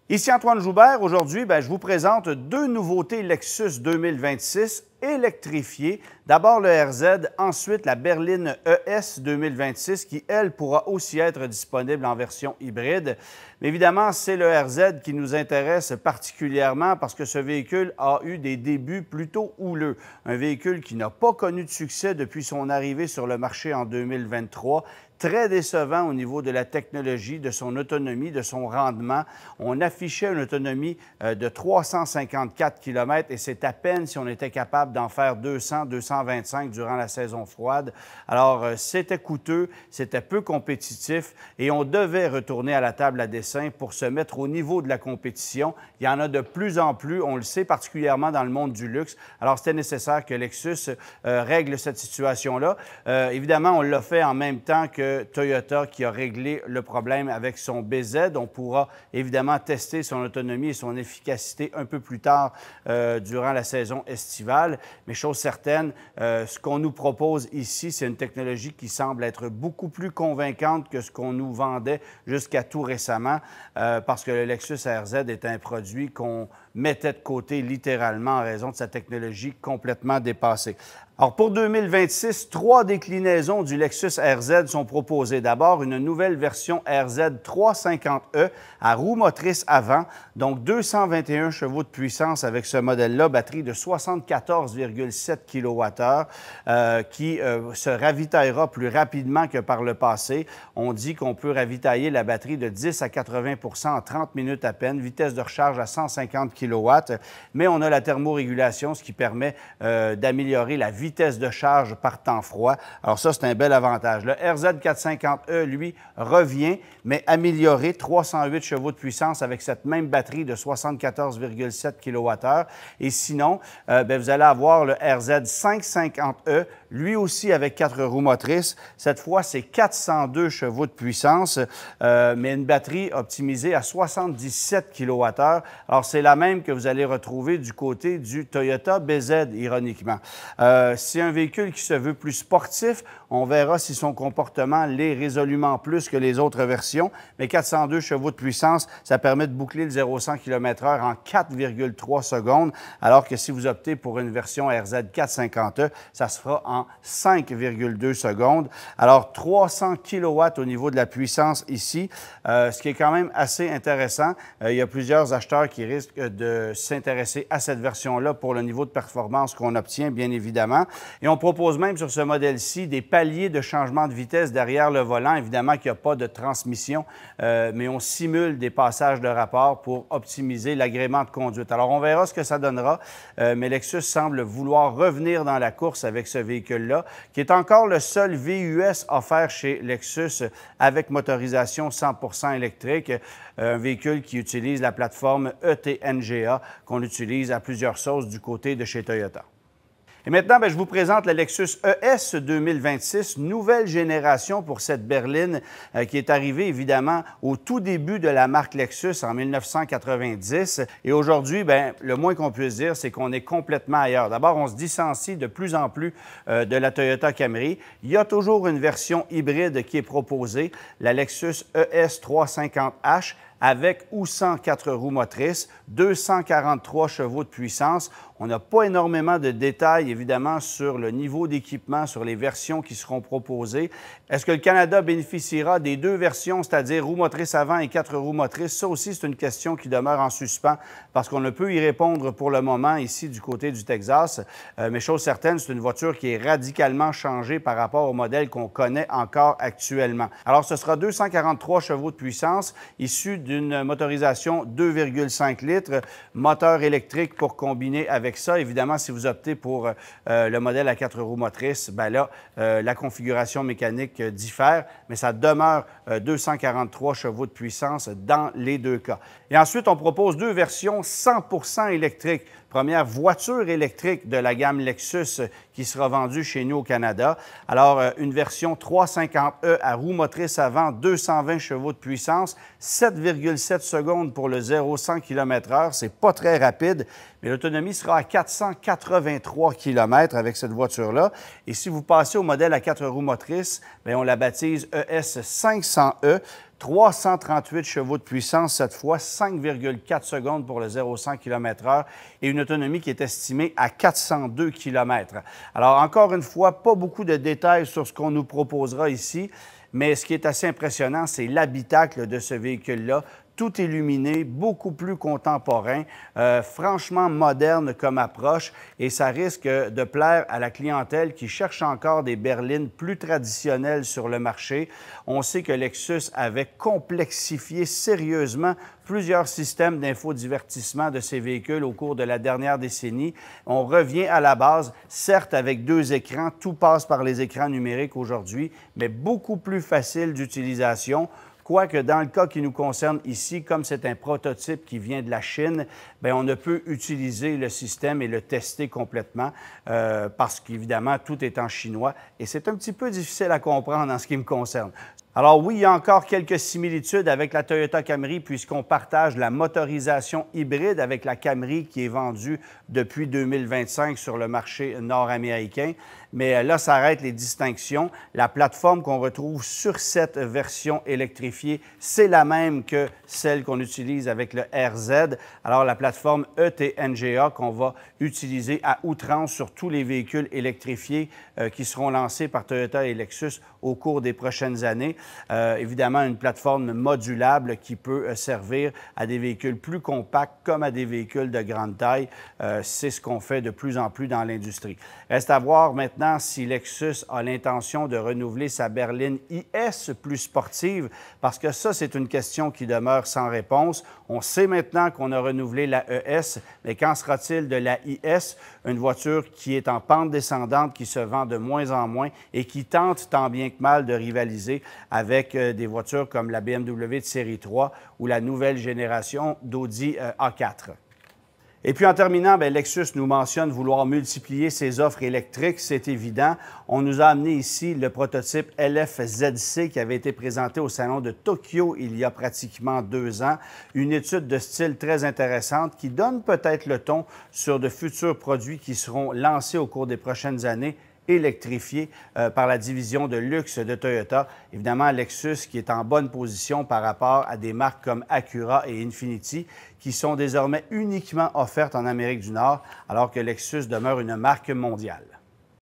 Ici Antoine Joubert. Aujourd'hui, je vous présente deux nouveautés Lexus 2026 électrifiées. D'abord le RZ, ensuite la berline ES 2026 qui, elle, pourra aussi être disponible en version hybride. Mais évidemment, c'est le RZ qui nous intéresse particulièrement parce que ce véhicule a eu des débuts plutôt houleux. Un véhicule qui n'a pas connu de succès depuis son arrivée sur le marché en 2023. Très décevant au niveau de la technologie, de son autonomie, de son rendement. On affichait une autonomie de 354 km et c'est à peine si on était capable d'en faire 200, 225 durant la saison froide. Alors, c'était coûteux, c'était peu compétitif et on devait retourner à la table à dessin pour se mettre au niveau de la compétition. Il y en a de plus en plus, on le sait, particulièrement dans le monde du luxe. Alors, c'était nécessaire que Lexus règle cette situation-là. Évidemment, on l'a fait en même temps que Toyota qui a réglé le problème avec son BZ. On pourra évidemment tester son autonomie et son efficacité un peu plus tard durant la saison estivale. Mais chose certaine, ce qu'on nous propose ici, c'est une technologie qui semble être beaucoup plus convaincante que ce qu'on nous vendait jusqu'à tout récemment parce que le Lexus RZ est un produit qu'on mettait de côté littéralement en raison de sa technologie complètement dépassée. Alors, pour 2026, 3 déclinaisons du Lexus RZ sont proposées. D'abord, une nouvelle version RZ 350e à roue motrice avant, donc 221 chevaux de puissance avec ce modèle-là, batterie de 74,7 kWh qui se ravitaillera plus rapidement que par le passé. On dit qu'on peut ravitailler la batterie de 10 à 80 en 30 minutes à peine, vitesse de recharge à 150 kW, mais on a la thermorégulation, ce qui permet d'améliorer la vitesse de charge par temps froid. Alors ça, c'est un bel avantage. Le RZ 450e, lui, revient, mais amélioré, 308 chevaux de puissance avec cette même batterie de 74,7 kWh. Et sinon, vous allez avoir le RZ 550e, lui aussi avec 4 roues motrices. Cette fois, c'est 402 chevaux de puissance, mais une batterie optimisée à 77 kWh. Alors, c'est la même que vous allez retrouver du côté du Toyota BZ, ironiquement. C'est un véhicule qui se veut plus sportif. On verra si son comportement l'est résolument plus que les autres versions. Mais 402 chevaux de puissance, ça permet de boucler le 0-100 km/h en 4,3 secondes, alors que si vous optez pour une version RZ 450e, ça se fera en 5,2 secondes. Alors, 300 kW au niveau de la puissance ici, ce qui est quand même assez intéressant. Il y a plusieurs acheteurs qui risquent de s'intéresser à cette version-là pour le niveau de performance qu'on obtient, bien évidemment. Et on propose même sur ce modèle-ci des paliers de changement de vitesse derrière le volant. Évidemment qu'il n'y a pas de transmission, mais on simule des passages de rapport pour optimiser l'agrément de conduite. Alors, on verra ce que ça donnera, mais Lexus semble vouloir revenir dans la course avec ce véhicule-là, qui est encore le seul VUS offert chez Lexus avec motorisation 100% électrique, un véhicule qui utilise la plateforme ETNGA qu'on utilise à plusieurs sauces du côté de chez Toyota. Et maintenant, je vous présente la Lexus ES 2026, nouvelle génération pour cette berline qui est arrivée évidemment au tout début de la marque Lexus en 1990. Et aujourd'hui, le moins qu'on puisse dire, c'est qu'on est complètement ailleurs. D'abord, on se distancie de plus en plus de la Toyota Camry. Il y a toujours une version hybride qui est proposée, la Lexus ES 350h, avec ou sans 4 roues motrices, 243 chevaux de puissance. On n'a pas énormément de détails, évidemment, sur le niveau d'équipement, sur les versions qui seront proposées. Est-ce que le Canada bénéficiera des deux versions, c'est-à-dire roues motrices avant et 4 roues motrices? Ça aussi, c'est une question qui demeure en suspens parce qu'on ne peut y répondre pour le moment ici du côté du Texas. Mais chose certaine, c'est une voiture qui est radicalement changée par rapport au modèle qu'on connaît encore actuellement. Alors, ce sera 243 chevaux de puissance issus d'une motorisation 2,5 litres, moteur électrique pour combiner avec ça. Évidemment, si vous optez pour le modèle à 4 roues motrices, la configuration mécanique diffère, mais ça demeure 243 chevaux de puissance dans les deux cas. Et ensuite, on propose deux versions 100% électriques. Première voiture électrique de la gamme Lexus qui sera vendue chez nous au Canada. Alors, une version 350e à roue motrice avant, 220 chevaux de puissance, 7,7 secondes pour le 0-100 km/h. C'est pas très rapide, mais l'autonomie sera à 483 km avec cette voiture-là. Et si vous passez au modèle à 4 roues motrices, on la baptise ES 500e. 338 chevaux de puissance cette fois, 5,4 secondes pour le 0-100 km/h et une autonomie qui est estimée à 402 km. Alors, encore une fois, pas beaucoup de détails sur ce qu'on nous proposera ici, mais ce qui est assez impressionnant, c'est l'habitacle de ce véhicule-là. Tout illuminé, beaucoup plus contemporain, franchement moderne comme approche et ça risque de plaire à la clientèle qui cherche encore des berlines plus traditionnelles sur le marché. On sait que Lexus avait complexifié sérieusement plusieurs systèmes d'infodivertissement de ces véhicules au cours de la dernière décennie. On revient à la base, certes avec 2 écrans, tout passe par les écrans numériques aujourd'hui, mais beaucoup plus facile d'utilisation. Quoique dans le cas qui nous concerne ici, comme c'est un prototype qui vient de la Chine, bien, on ne peut utiliser le système et le tester complètement parce qu'évidemment, tout est en chinois et c'est un petit peu difficile à comprendre en ce qui me concerne. Alors oui, il y a encore quelques similitudes avec la Toyota Camry puisqu'on partage la motorisation hybride avec la Camry qui est vendue depuis 2025 sur le marché nord-américain. Mais là s'arrêtent les distinctions. La plateforme qu'on retrouve sur cette version électrifiée, c'est la même que celle qu'on utilise avec le RZ. Alors la plateforme ET-NGA qu'on va utiliser à outrance sur tous les véhicules électrifiés qui seront lancés par Toyota et Lexus au cours des prochaines années. Évidemment, une plateforme modulable qui peut servir à des véhicules plus compacts comme à des véhicules de grande taille. C'est ce qu'on fait de plus en plus dans l'industrie. Reste à voir maintenant si Lexus a l'intention de renouveler sa berline IS plus sportive, parce que ça, c'est une question qui demeure sans réponse. On sait maintenant qu'on a renouvelé la ES, mais qu'en sera-t-il de la IS, une voiture qui est en pente descendante, qui se vend de moins en moins et qui tente tant bien que mal de rivaliser avec des voitures comme la BMW de série 3 ou la nouvelle génération d'Audi A4. Et puis en terminant, bien, Lexus nous mentionne vouloir multiplier ses offres électriques, c'est évident. On nous a amené ici le prototype LF-ZC qui avait été présenté au Salon de Tokyo il y a pratiquement 2 ans. Une étude de style très intéressante qui donne peut-être le ton sur de futurs produits qui seront lancés au cours des prochaines années électrifié par la division de luxe de Toyota. Évidemment, Lexus qui est en bonne position par rapport à des marques comme Acura et Infiniti qui sont désormais uniquement offertes en Amérique du Nord, alors que Lexus demeure une marque mondiale.